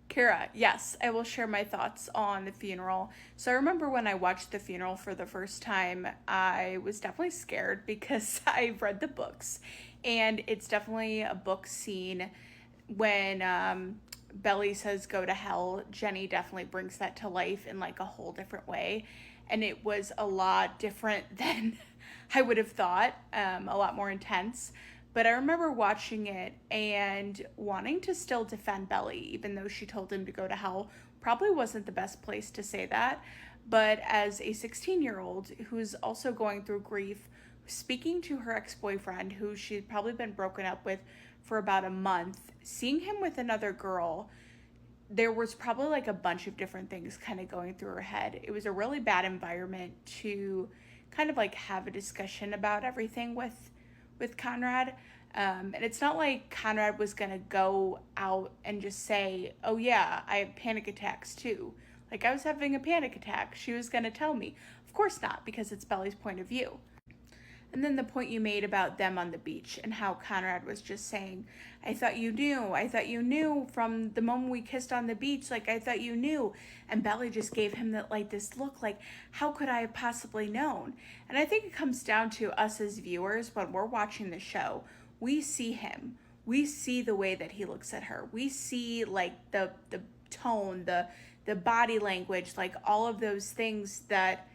Kara, yes, I will share my thoughts on the funeral. So I remember when I watched the funeral for the first time, I was definitely scared because I've read the books, and it's definitely a book scene when Belly says go to hell. Jenny definitely brings that to life in like a whole different way, and it was a lot different than I would have thought, a lot more intense. But I remember watching it and wanting to still defend Belly, even though she told him to go to hell. Probably wasn't the best place to say that. But as a 16-year-old who's also going through grief, speaking to her ex boyfriend, who she'd probably been broken up with for about a month, seeing him with another girl, there was probably like a bunch of different things kind of going through her head. It was a really bad environment to kind of like have a discussion about everything with Conrad. And it's not like Conrad was gonna go out and just say, "Oh yeah, I have panic attacks too." Like I was having a panic attack. She was gonna tell me. Of course not, because it's Belly's point of view. And then the point you made about them on the beach and how Conrad was just saying, I thought you knew. I thought you knew from the moment we kissed on the beach. Like, I thought you knew. And Belly just gave him that, like, this look like, how could I have possibly known? And I think it comes down to us as viewers when we're watching the show. We see him. We see the way that he looks at her. We see, like, the tone, the body language, like, all of those things that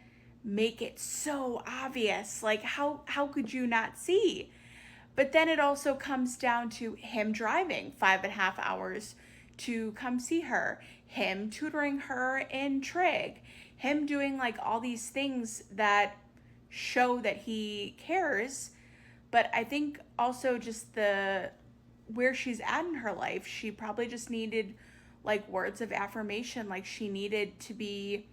make it so obvious. Like how could you not see? But then it also comes down to him driving 5.5 hours to come see her, him tutoring her in trig, him doing like all these things that show that he cares. But I think also just the where she's at in her life, she probably just needed like words of affirmation. Like she needed to be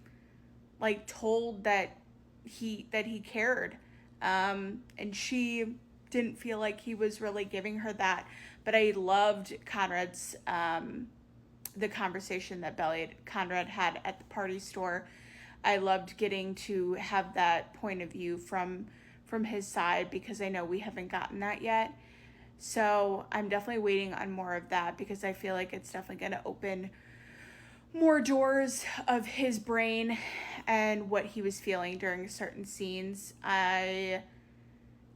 like told that he cared, and she didn't feel like he was really giving her that. But I loved Conrad's the conversation that Conrad had at the party store. I loved getting to have that point of view from his side, because I know we haven't gotten that yet. So I'm definitely waiting on more of that, because I feel like it's definitely going to open more doors of his brain and what he was feeling during certain scenes. I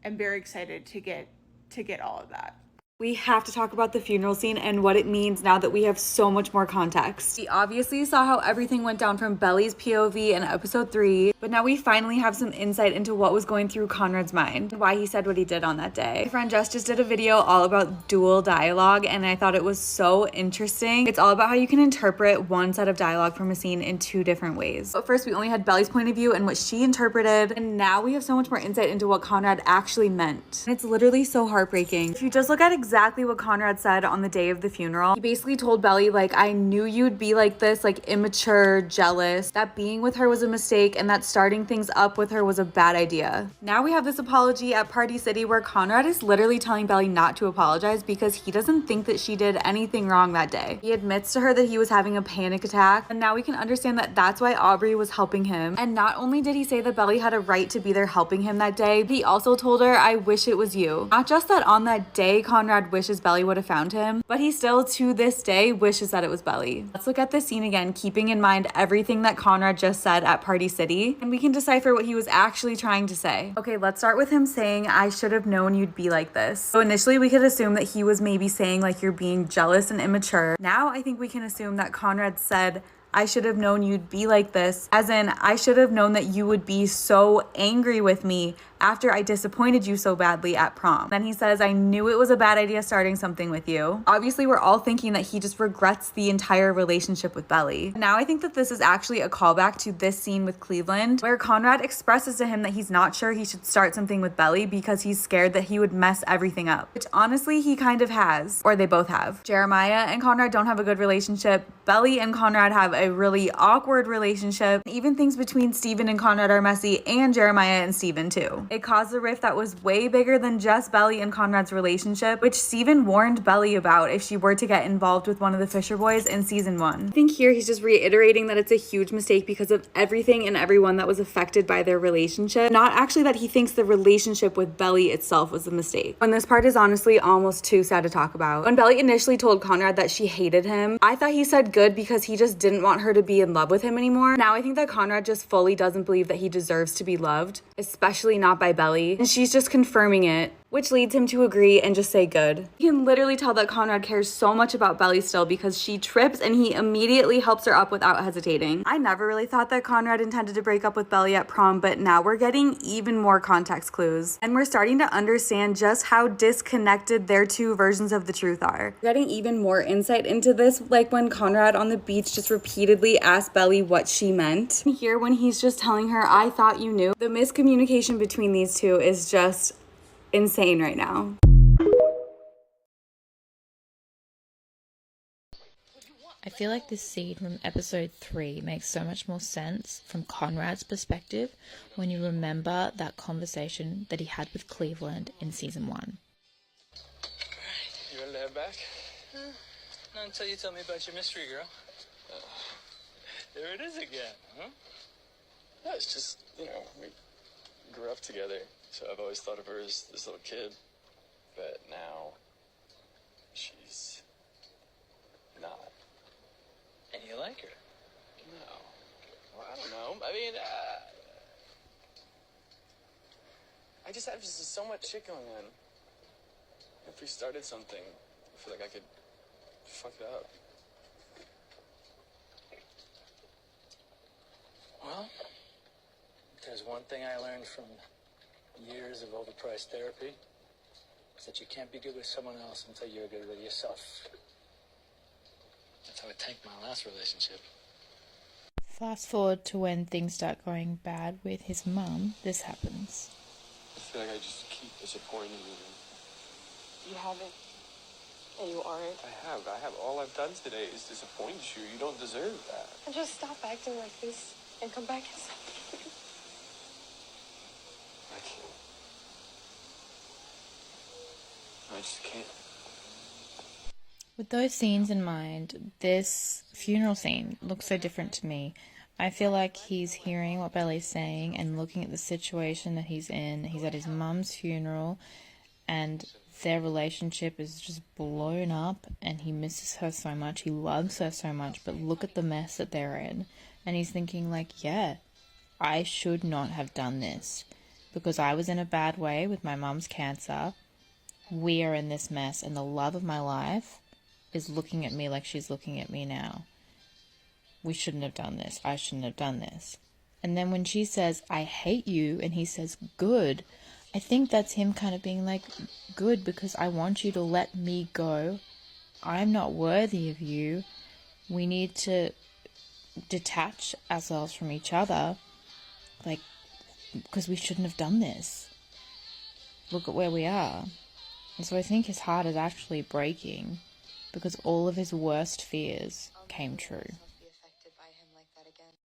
am very excited to get all of that. We have to talk about the funeral scene and what it means now that we have so much more context. We obviously saw how everything went down from Belly's POV in episode 3, but now we finally have some insight into what was going through Conrad's mind, why he said what he did on that day. My friend Jess just did a video all about dual dialogue, and I thought it was so interesting. It's all about how you can interpret one set of dialogue from a scene in 2 different ways. But first, we only had Belly's point of view and what she interpreted, and now we have so much more insight into what Conrad actually meant. And it's literally so heartbreaking. If you just look at exactly what Conrad said on the day of the funeral, he basically told Belly, like, I knew you'd be like this, like immature, jealous, that being with her was a mistake, and that starting things up with her was a bad idea. Now we have this apology at Party City where Conrad is literally telling Belly not to apologize because he doesn't think that she did anything wrong that day. He admits to her that he was having a panic attack, and now we can understand that that's why Aubrey was helping him. And not only did he say that Belly had a right to be there helping him that day, he also told her, I wish it was you. Not just that on that day Conrad wishes Belly would have found him, but he still to this day wishes that it was Belly. Let's look at this scene again, keeping in mind everything that Conrad just said at Party City, and we can decipher what he was actually trying to say. Okay, let's start with him saying, I should have known you'd be like this. So initially we could assume that he was maybe saying like you're being jealous and immature. Now I think we can assume that Conrad said, I should have known you'd be like this, as in I should have known that you would be so angry with me after I disappointed you so badly at prom. Then he says, I knew it was a bad idea starting something with you. Obviously, we're all thinking that he just regrets the entire relationship with Belly. Now I think that this is actually a callback to this scene with Cleveland, where Conrad expresses to him that he's not sure he should start something with Belly because he's scared that he would mess everything up, which honestly he kind of has, or they both have. Jeremiah and Conrad don't have a good relationship. Belly and Conrad have a really awkward relationship. Even things between Steven and Conrad are messy, and Jeremiah and Steven too. It caused a rift that was way bigger than just Belly and Conrad's relationship, which Steven warned Belly about if she were to get involved with one of the Fisher boys in season 1. I think here he's just reiterating that it's a huge mistake because of everything and everyone that was affected by their relationship, not actually that he thinks the relationship with Belly itself was a mistake. When this part is honestly almost too sad to talk about. When Belly initially told Conrad that she hated him, I thought he said good because he just didn't want her to be in love with him anymore. Now I think that Conrad just fully doesn't believe that he deserves to be loved, especially not by Belly, and she's just confirming it, which leads him to agree and just say good. You can literally tell that Conrad cares so much about Belly still because she trips and he immediately helps her up without hesitating. I never really thought that Conrad intended to break up with Belly at prom, but now we're getting even more context clues. And we're starting to understand just how disconnected their two versions of the truth are. We're getting even more insight into this, like when Conrad on the beach just repeatedly asked Belly what she meant. And here when he's just telling her, I thought you knew. The miscommunication between these two is just insane right now. I feel like this scene from episode 3 makes so much more sense from Conrad's perspective when you remember that conversation that he had with Cleveland in season 1. Alright, you ready to head back? Not until you tell me about your mystery girl. There it is again, huh? Yeah, it's just, we grew up together, so I've always thought of her as this little kid. But now, she's not. And you like her? No. Well, I don't know. I mean, I just have just so much shit going on. If we started something, I feel like I could fuck it up. Well, if there's one thing I learned from years of overpriced therapy, it's that you can't be good with someone else until you're good with yourself. That's how I tanked my last relationship. Fast forward to when things start going bad with his mum, this happens. I feel like I just keep disappointing you. You haven't. And you aren't. I have. All I've done today is disappoint you. You don't deserve that. And just stop acting like this and come back and stop. I can't. I just can't. With those scenes in mind, this funeral scene looks so different to me. I feel like he's hearing what Belly's saying and looking at the situation that he's in. He's at his mum's funeral and their relationship is just blown up and he misses her so much. He loves her so much, but look at the mess that they're in. And he's thinking like, yeah, I should not have done this because I was in a bad way with my mum's cancer. We are in this mess and the love of my life is looking at me like she's looking at me now. We shouldn't have done this. I shouldn't have done this. And then when she says, I hate you, and he says, good, I think that's him kind of being like, good, because I want you to let me go. I'm not worthy of you. We need to detach ourselves from each other, like, because we shouldn't have done this. Look at where we are. And so I think his heart is actually breaking because all of his worst fears came true.